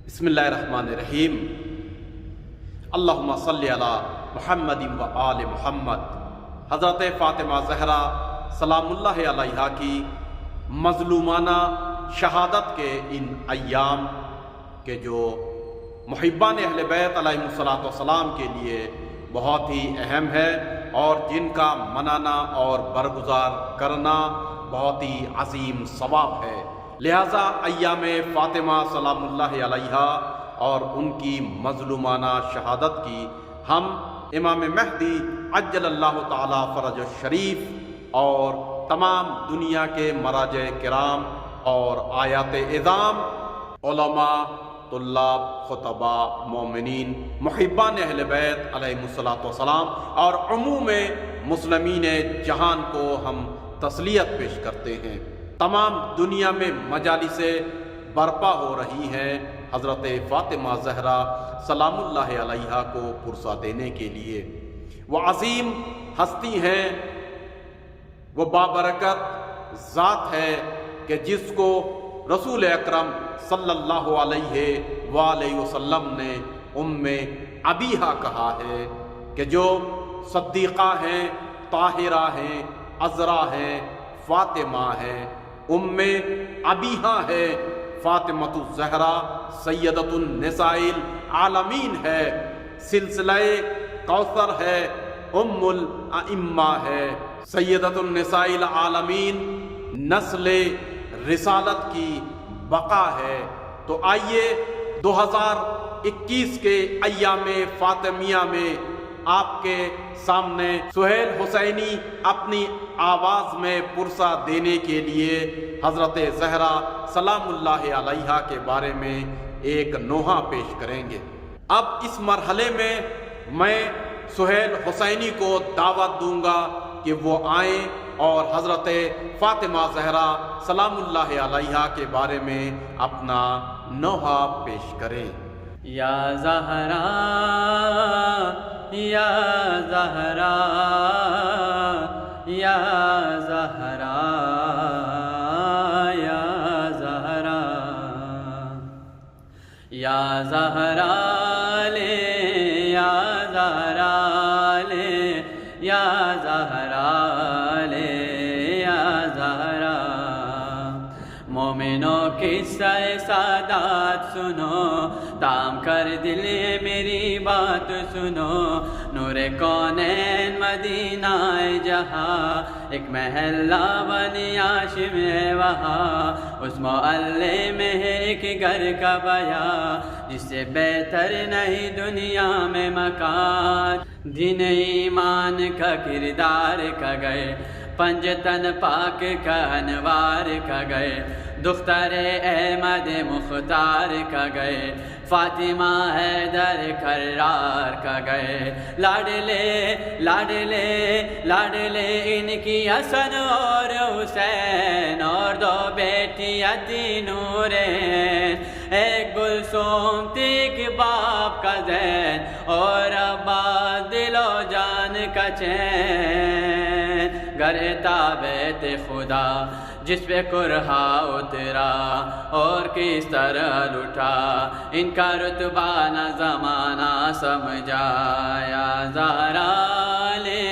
بسم اللہ الرحمن الرحیم۔ اللہم صلی علی محمد و آل محمد۔ حضرت فاطمہ زہرا سلام اللہ علیہا کی مظلومانہ شہادت کے ان ایام کے جو محبان اہل بیت علیہم الصلوۃ والسلام کے لیے بہت ہی اہم ہے اور جن کا منانا اور برگزار کرنا بہت ہی عظیم ثواب ہے، لہذا ایام فاطمہ سلام اللہ علیہا اور ان کی مظلومانہ شہادت کی ہم امام مہدی عجل اللہ تعالی فرج الشریف اور تمام دنیا کے مراجع کرام اور آیات اعظام، علماء، طلاب، خطباء، مومنین، محبان اہل بیت علیہم الصلوۃ والسلام اور عموم مسلمین جہان کو ہم تسلیت پیش کرتے ہیں۔ تمام دنیا میں مجالس برپا ہو رہی ہیں حضرت فاطمہ زہرا سلام اللہ علیہا کو پرسہ دینے کے لیے۔ وہ عظیم ہستی ہیں، وہ بابرکت ذات ہے کہ جس کو رسول اکرم صلی اللہ علیہ وآلہ وسلم نے ام ابیہا کہا ہے کہ جو صدیقہ ہیں، طاہرہ ہیں، عذرا ہیں، فاطمہ ہیں، ام ابیہا ہے، فاطمۃ الزہرا سیدۃ النساء العالمین ہے، سلسلہ کوثر ہے، ام الائمہ ہے، سیدۃ النساء العالمین، نسل رسالت کی بقا ہے۔ تو آئیے 2021 کے ایام فاطمیہ میں آپ کے سامنے سہیل حسینی اپنی آواز میں پرسہ دینے کے لیے حضرت زہرا سلام اللہ علیہا کے بارے میں ایک نوحہ پیش کریں گے۔ اب اس مرحلے میں سہیل حسینی کو دعوت دوں گا کہ وہ آئیں اور حضرت فاطمہ زہرا سلام اللہ علیہا کے بارے میں اپنا نوحہ پیش کریں۔ یا زہرا یا زہرا یا زہرا یا زہرا یا زہرا لے یا زہرا لے یا زہرا لے یا زہرا۔ مومنوں قصہ سادات سنو، تام کر دل میری بات سنو، نور کونین مدینہ جہاں، ایک محلہ بنی ہاشم ہے وہاں، اس معلے میں ہے ایک گھر کا بیان، جس سے بہتر نہیں دنیا میں مکان، دین ایمان کا کردار کا گئے، پنجتن پاک کا انوار کا گئے، دختر احمد مختار کا گئے، فاطمہ حیدر کرار کا گئے، لاڈلے لاڈلے لاڈلے ان کی حسن اور حسین، اور دو بیٹی عدی نورین، ایک گلثوم تھی ایک باپ کا زین، اور عباس دل و جان کا چین، گر تابعت خدا جس پہ کرہا اترا اور کس طرح لٹا، ان کا رتبہ نہ زمانہ سمجھا۔ یا زہرا لے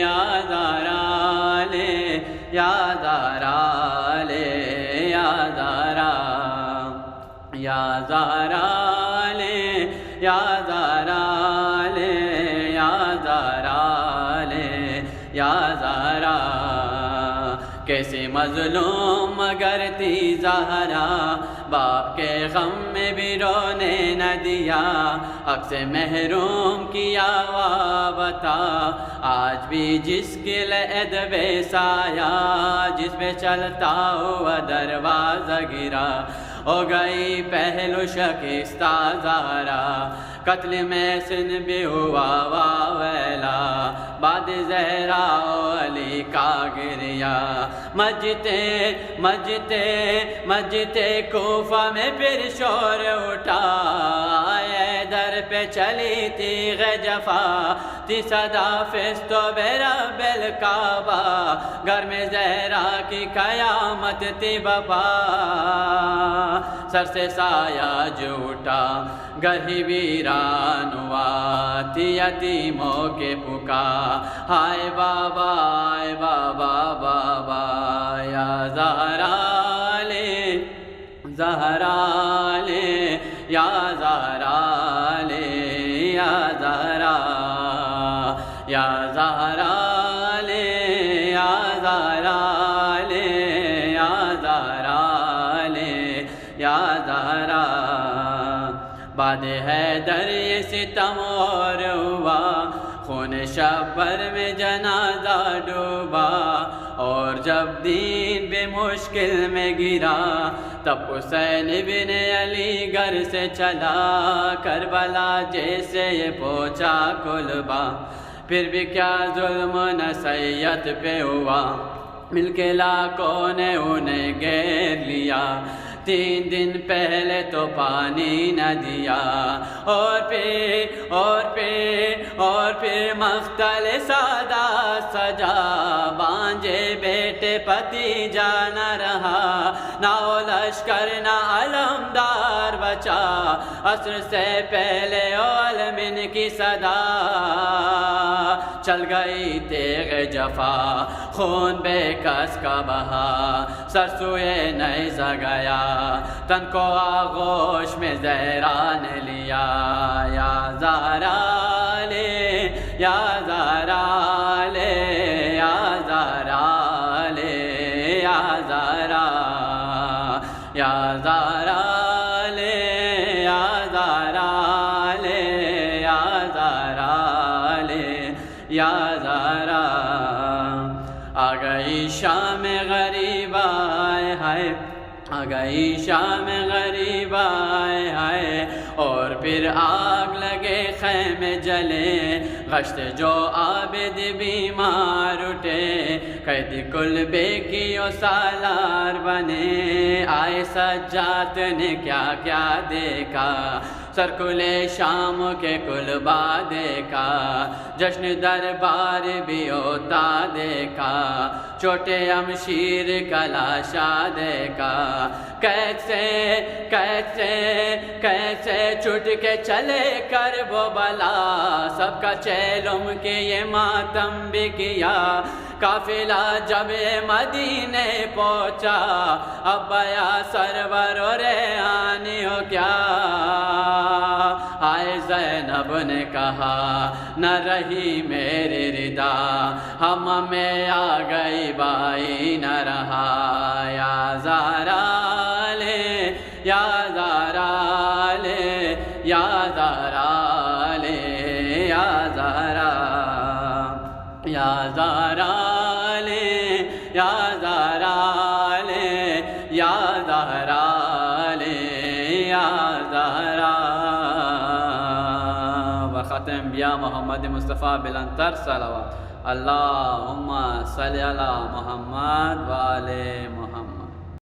یا زہرا لے یا زہرا لے یا زہرا یا زہرا لے یا زہرا لے یا زہرا لے یا زہرا۔ کیسے مظلوم مگر تھی زہرا، باپ کے غم میں بھی رونے نہ دیا، حق سے محروم کیا وا بتا، آج بھی جس کے لعد بے سایہ، جس پہ چلتا ہوا دروازہ گرا، ہو گئی پہلو شکستہ زہرا، قتل محسن بھی ہوا واویلا، بعد زہرا و علی کا گریا، مجتے کوفہ میں پھر شور اٹھا، آئے در پہ پہ چلی تیغ جفا تھی صدا فستو بے رب الکعبہ گھر میں زہرا کی قیامت تھی بپا سر سے سایہ جھوٹا گھر ہی ویران ہوا تھی یتیموں کے پکار ہائے بابا بابا یا زہرا لے زہرا لے یا زہرا لے یا زہرا یا زہرا لے یا زہرا لے یا زہرا لے یا زہرا بعد حیدر یہ ستم اور ہوا خون شبر میں جنازہ ڈوبا اور جب دین بے مشکل میں گرا تب حسین ابن علی گھر سے چلا کربلا جیسے یہ پہنچا کلبہ پھر بھی کیا ظلم نصیحت پہ ہوا مل کے لاکھوں نے انہیں گھیر لیا 3 دن پہلے تو پانی نہ دیا اور پھر مقتل سادات سجا بانجے بیٹے پتی جانا رہا نہ لشکر نہ علمدار بچا عصر سے پہلے علمن کی صدا چل گئی تیغ جفا خون بے کس کا بہا سر سوئے نیزہ گیا تن کو آغوش میں زہرا نے لیا یا زہرا لے یا زہرا لے یا زہرا لے یا زہرا یا زہرا لے یا زہرا لے یا زہرا لے یا زہرا آ گئی شام غریب آئے ہائے آ گئی شام غریب آئے ہائے اور پھر آگ لگے خیمے جلے غشت جو عابد بیمار اٹھے قیدی کلبے کی او سالار بنے آئے سجاد نے کیا کیا دیکھا سرکلے شام کے کلبہ دیکھا جشن دربار بھی ہوتا دیکھا چھوٹے امشیر کا لاشا دیکھا کیسے چھٹ کے چلے کر وہ بلا سب کا چیلم کے یہ ماتم بھی کیا قافلہ جب مدینے پہنچا اب یا سرور و ریحانی ہو کیا آئے زینب نے کہا نہ رہی میری ردا ہم میں آ گئی بائی نہ رہا یا زہرا لے یا زہرا لے یا زہرا لے یا زہرا یا زہرا لے یا زہرا لے یا زہرا لے یا زہرا وختم انبیاء محمد مصطفیٰ بالانتر صلوات اللہم صلی علی محمد و آل محمد